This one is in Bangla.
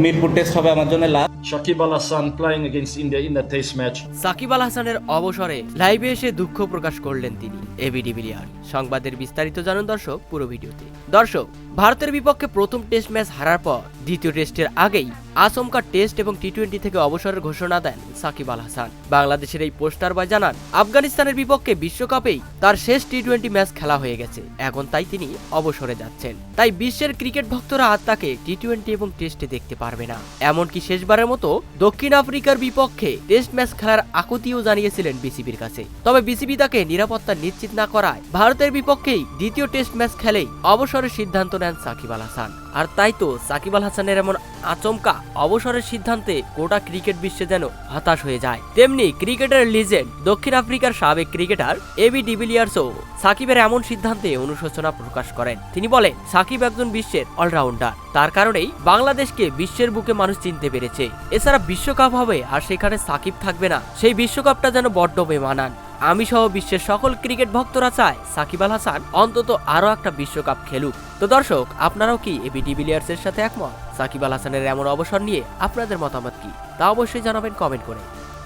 মিরপুর টেস্ট হবে আমার জন্য লাভ। Shakib Al Hasan playing against India in the test match. Shakib Al হাসানের অবসরে লাইভে এসে দুঃখ প্রকাশ করলেন তিনি। এবি ডিভিলিয়ার সংবাদের বিস্তারিত জানুন দর্শক পুরো ভিডিওতে। দর্শক, ভারতের বিপক্ষে প্রথম টেস্ট ম্যাচ হারার পর দ্বিতীয় টেস্টের আগেই আচমকা টেস্ট এবং টি-20 থেকে অবসরের ঘোষণা দেন সাকিব আল হাসান। বাংলাদেশের এই পোস্টার বয় জানান, আফগানিস্তানের বিপক্ষে বিশ্বকাপেই তার শেষ টি-20 ম্যাচ খেলা হয়ে গেছে, এখন তাই তিনি অবসরে যাচ্ছেন। তাই বিশ্বের ক্রিকেট ভক্তরা আর তাকে টি-20 এবং টেস্টে দেখতে পারবে না। এমনকি শেষবারের মতো দক্ষিণ আফ্রিকার বিপক্ষে টেস্ট ম্যাচ খেলার আকুতিও জানিয়েছিলেন বিসিবির কাছে। তবে বিসিবি তাকে নিরাপত্তা নিশ্চিত না করায় ভারতের বিপক্ষেই দ্বিতীয় টেস্ট ম্যাচ খেলেই অবসরের সিদ্ধান্ত নেন সাকিব আল হাসান। আর তাই তো সাকিব আল হাসানের এমন আচমকা অবসরের সিদ্ধান্তে গোটা ক্রিকেট বিশ্বে যেন হতাশ হয়ে যায়। তেমনি ক্রিকেটের লিজেন্ড দক্ষিণ আফ্রিকার সাবেক ক্রিকেটার এবি ডিভিলিয়ার্সও সাকিবের এমন সিদ্ধান্তে অনুশোচনা প্রকাশ করেন। তিনি বলেন, সাকিব একজন বিশ্বের অলরাউন্ডার, তার কারণেই বাংলাদেশকে বিশ্বের বুকে মানুষ চিনতে পেরেছে। এছাড়া বিশ্বকাপ হবে আর সেখানে সাকিব থাকবে না, সেই বিশ্বকাপটা যেন বড্ড বেমানান। আমি সহ বিশ্বের সকল ক্রিকেট ভক্তরা চায় সাকিব আল হাসান অন্তত আরো একটা বিশ্বকাপ খেলুক। তো দর্শক, আপনারাও কি এবি ডিভিলিয়ার্সের সাথে একমত? সাকিব আল হাসানের এমন অবসর নিয়ে আপনাদের মতামত কি তা অবশ্যই জানাবেন কমেন্ট করে।